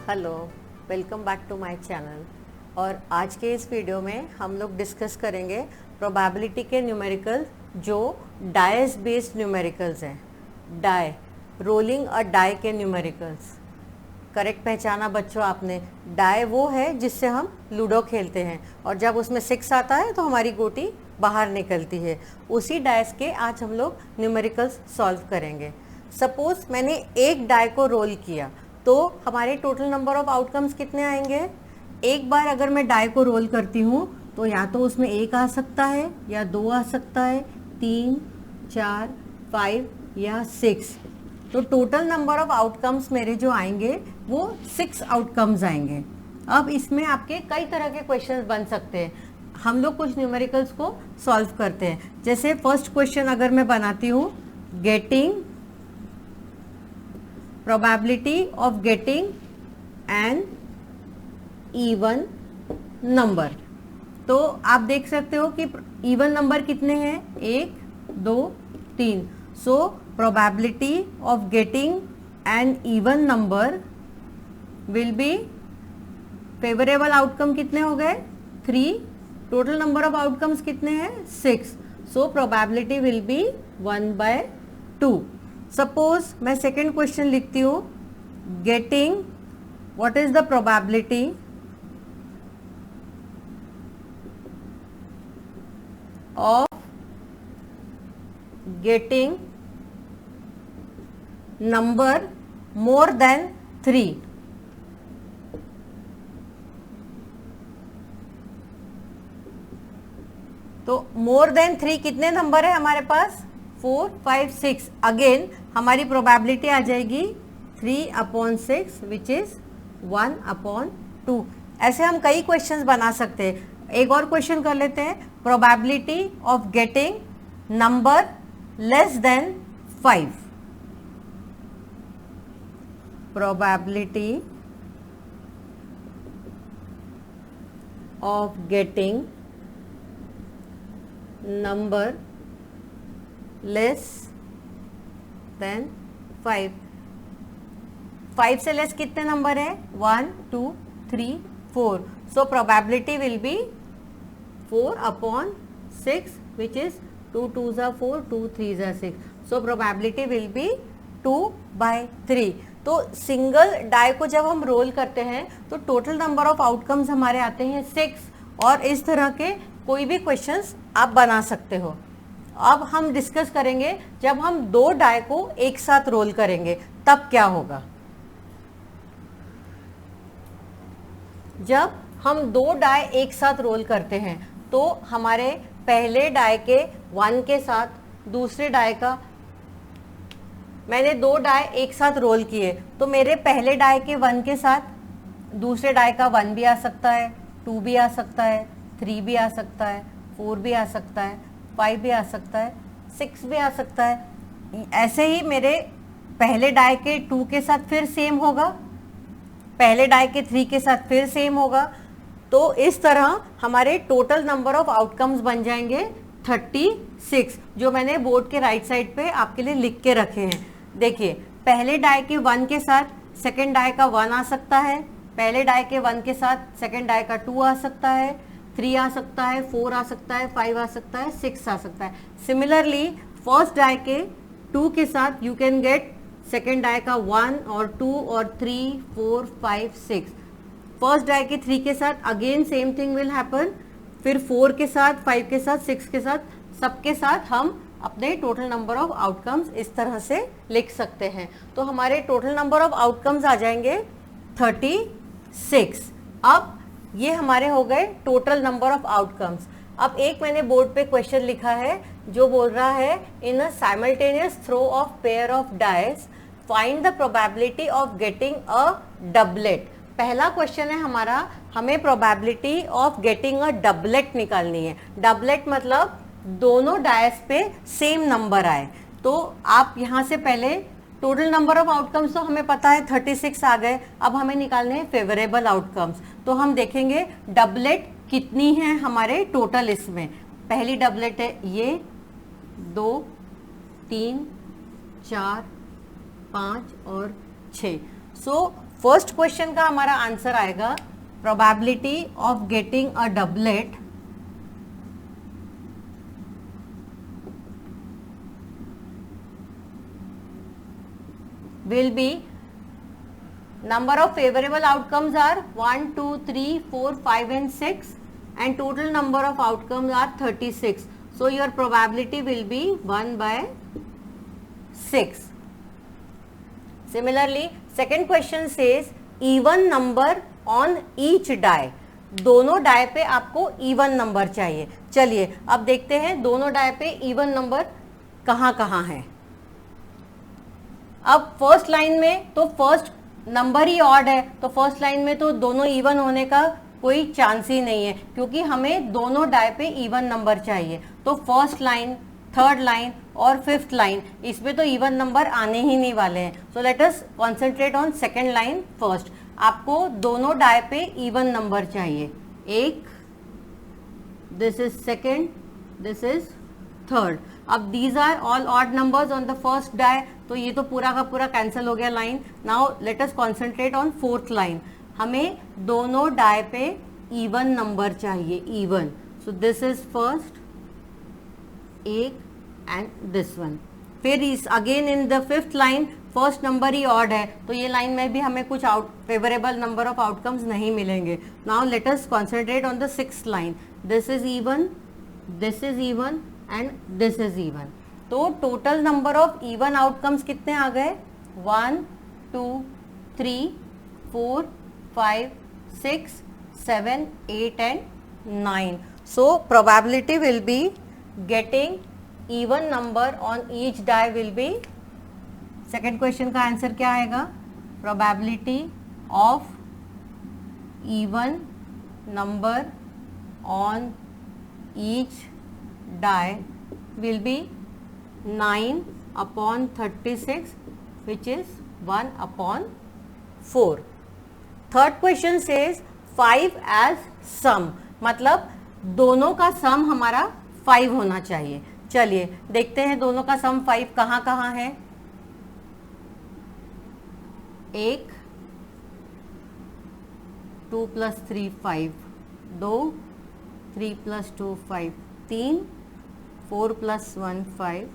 Hello, welcome back to my channel. और आज के इस वीडियो में हम लोग डिस्कस करेंगे प्रोबेबिलिटी के न्यूमेरिकल जो डाइस बेस्ड न्यूमेरिकल्स हैं। डाई, रोलिंग अ डाई के न्यूमेरिकल्स। करेक्ट पहचाना बच्चों आपने। डाई वो है जिससे हम लूडो खेलते हैं और जब उसमें 6 आता है तो हमारी गोटी बाहर निकलती है। उसी डाइस के आज हम लोग न्यूमेरिकल्स सॉल्व करेंगे। सपोज मैंने एक डाई को रोल किया तो हमारे टोटल नंबर ऑफ आउटकम्स कितने आएंगे। एक बार अगर मैं डाई को रोल करती हूँ तो या तो उसमें 1 आ सकता है या 2 आ सकता है, 3, 4, 5 या 6। तो टोटल नंबर ऑफ आउटकम्स मेरे जो आएंगे वो 6 आउटकम्स आएंगे। अब इसमें आपके कई तरह के क्वेश्चंस बन सकते हैं। हम लोग कुछ न्यूमेरिकल्स को सॉल्व करते हैं। जैसे फर्स्ट क्वेश्चन अगर मैं बनाती हूँ, getting probability of getting an even number। तो आप देख सकते हो कि इवन नंबर कितने हैं, 1, 2, 3। सो probability of getting an even number will be favourable outcome कितने हो गए, 3। टोटल नंबर ऑफ आउटकम्स कितने हैं, 6। सो probability will be 1/2। सपोज मैं सेकेंड क्वेश्चन लिखती हूँ, getting what is the probability of getting number more than 3। तो मोर देन 3 कितने नंबर है हमारे पास, 4, 5, 6। अगेन हमारी प्रोबेबिलिटी आ जाएगी 3/6 विच इज 1/2। ऐसे हम कई क्वेश्चंस बना सकते हैं। एक और क्वेश्चन कर लेते हैं, probability of getting number less than 5। Probability of getting number less than 5। 5 से लेस कितने नंबर है, 1, 2, 3, 4। सो probability will B 4/6 which is 2 2s are 4, 2 3s are 6। So probability will B 2/3। तो सिंगल डाई को जब हम रोल करते हैं तो टोटल नंबर ऑफ आउटकम्स हमारे आते हैं 6। और इस तरह के कोई भी क्वेश्चंस आप बना सकते हो। अब हम डिस्कस करेंगे जब हम 2 डाई को एक साथ रोल करेंगे तब क्या होगा। जब हम 2 डाई एक साथ रोल करते हैं तो हमारे पहले डाई के 1 के साथ दूसरे डाई का, मैंने 2 डाई एक साथ रोल किए तो मेरे पहले डाई के 1 के साथ दूसरे डाई का 1 भी आ सकता है, 2 भी आ सकता है, 3 भी आ सकता है, 4 भी आ सकता है, 5 भी आ सकता है, 6 भी आ सकता है। ऐसे ही मेरे पहले डाई के 2 के साथ फिर सेम होगा, पहले डाई के 3 के साथ फिर सेम होगा। तो इस तरह हमारे टोटल नंबर ऑफ आउटकम्स बन जाएंगे 36, जो मैंने बोर्ड के राइट साइड पे आपके लिए लिख के रखे हैं। देखिए, पहले डाई के 1 के साथ सेकेंड डाई का 1 आ सकता है, पहले डाई के 1 के साथ सेकेंड डाई का 2 आ सकता है, 3 आ सकता है, 4 आ सकता है, 5 आ सकता है, 6 आ सकता है। सिमिलरली फर्स्ट डाई के 2 के साथ you can get second die का 1 और 2 और 3, 4, 5, 6। फर्स्ट डाई के 3 के साथ again same thing will happen. फिर 4 के साथ, 5 के साथ, 6 के साथ, सबके साथ हम अपने टोटल नंबर ऑफ आउटकम्स इस तरह से लिख सकते हैं। तो हमारे टोटल नंबर ऑफ आउटकम्स आ जाएंगे 36। अब ये हमारे हो गए टोटल नंबर ऑफ आउटकम्स। अब एक मैंने बोर्ड पे क्वेश्चन लिखा है जो बोल रहा है, in a simultaneous throw of pair of dice find the probability of getting a doublet. पहला क्वेश्चन है हमारा, हमें probability of getting a doublet निकालनी है। डबलेट मतलब दोनों डाइस पे सेम नंबर आए। तो आप यहाँ से पहले टोटल नंबर ऑफ आउटकम्स तो हमें पता है 36 आ गए। अब हमें निकालने हैं फेवरेबल आउटकम्स। तो हम देखेंगे डबलेट कितनी है हमारे टोटल। इसमें पहली डबलेट है ये 2, 3, 4, 5 और 6। सो फर्स्ट क्वेश्चन का हमारा आंसर आएगा probability of getting a doublet will be number of favorable outcomes are 1, 2, 3, 4, 5 and 6 and total number of outcomes are 36. So your probability will be 1 by 6. Similarly, second question says even number on each die. दोनों die पे आपको even number चाहिए. चलिए अब देखते हैं दोनों die पे इवन नंबर कहाँ कहाँ है. अब फर्स्ट लाइन में तो फर्स्ट नंबर ही ऑड है, तो फर्स्ट लाइन में तो दोनों इवन होने का कोई चांस ही नहीं है, क्योंकि हमें दोनों डाय पे इवन नंबर चाहिए. तो फर्स्ट लाइन, थर्ड लाइन और फिफ्थ लाइन, इसमें तो इवन नंबर आने ही नहीं वाले हैं. So let us concentrate on second line first. आपको दोनों डाय पे इवन नंबर चाहिए. एक, this is second, this is third. अब these are all odd numbers on the first die, तो ये तो पूरा का पूरा कैंसिल हो गया line. Now let us concentrate on fourth line. हमें दोनों डाय पे इवन नंबर चाहिए, even. So this is first एक एंड दिस वन. फिर इस again in the fifth line first number he odd है, तो ये लाइन में भी हमें कुछ फेवरेबल नंबर ऑफ आउटकम्स नहीं मिलेंगे. Now let us concentrate on the sixth line. This is even, this is even and this is even. तो total number of even outcomes कितने आ गए? 1, 2, 3, 4, 5, 6, 7, 8 and 9. So probability will be getting even number on each die will be. Second question का answer क्या आएगा? Probability of even number on each die will be 9 upon 36, which is 1 upon 4. Third question says 5 as sum, मतलब दोनों का सम हमारा 5 होना चाहिए. चलिए देखते हैं दोनों का सम 5 कहाँ कहाँ है. एक, 2 + 3 5, 2, 3 + 2 5, 3, 4 + 1 5,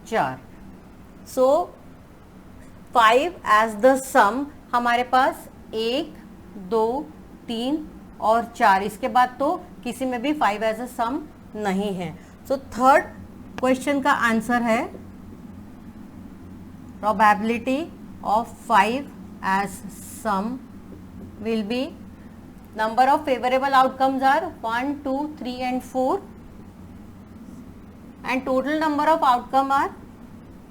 4. सो 5 एज द सम हमारे पास 1, 2, 3 और 4. इसके बाद तो किसी में भी 5 एज अ सम नहीं है. सो थर्ड क्वेश्चन का आंसर है probability of 5 as sum will be number of favorable outcomes are 1, 2, 3 and 4 and total number of outcome are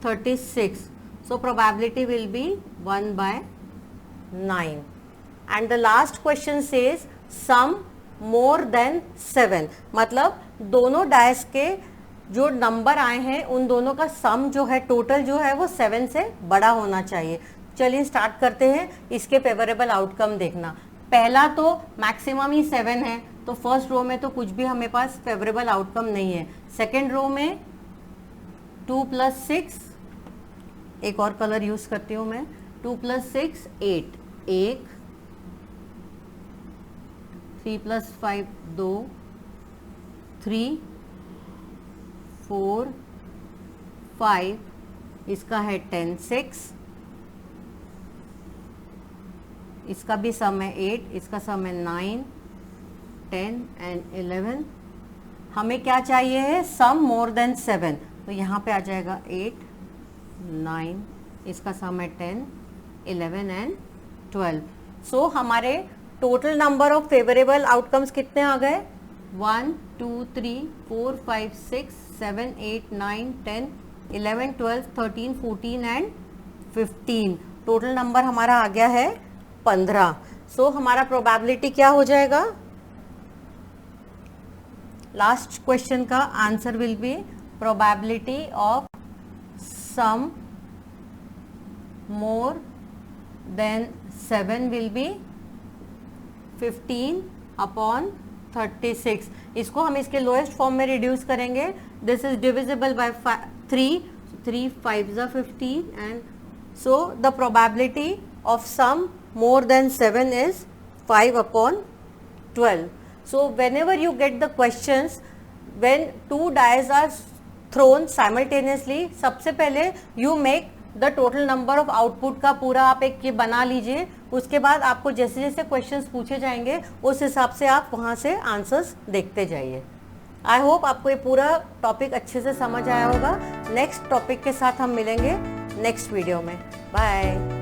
36. So probability will be 1 by 9. And the last question says sum more than 7, मतलब दोनों DISE के जो number आए हैं उन दोनों का सम जो है टोटल जो है वो 7 से बड़ा होना चाहिए. चलिए स्टार्ट करते हैं इसके फेवरेबल आउटकम देखना. पहला तो मैक्सिमम ही 7 है, तो फर्स्ट रो में तो कुछ भी हमें पास फेवरेबल आउटकम नहीं है. सेकेंड रो में 2 + 6, एक और कलर यूज करती हूँ मैं. 2 + 6 8, 1, 3 + 5 2, 3, 4, 5, इसका है 10, 6, इसका भी सम है 8, इसका सम है 9, 10 एंड 11. हमें क्या चाहिए है? सम मोर देन 7, तो यहाँ पे आ जाएगा 8, 9, इसका सम है 10, 11 एंड 12. सो हमारे total number of favourable outcomes कितने आ गए? 1, 2, 3, 4, 5, 6, 7, 8, 9, 10, 11, 12, 13, 14 एंड 15. टोटल नंबर हमारा आ गया है 15. सो हमारा प्रोबेबिलिटी क्या हो जाएगा? लास्ट क्वेश्चन का answer will be probability of sum more than 7 will be 15 upon 36. इसको हम इसके लोएस्ट फॉर्म में रिड्यूस करेंगे. This is divisible by 3, 3 5 15 and so the probability of sum more than 7 is 5/12. So whenever you get the questions when two dies are thrown simultaneously, सबसे पहले you make the total number of output का पूरा आप एक ये बना लीजिए. उसके बाद आपको जैसे जैसे क्वेश्चंस पूछे जाएंगे उस हिसाब से आप वहाँ से आंसर्स देखते जाइए. आई होप आपको ये पूरा टॉपिक अच्छे से समझ आया होगा. नेक्स्ट टॉपिक के साथ हम मिलेंगे नेक्स्ट वीडियो में. बाय.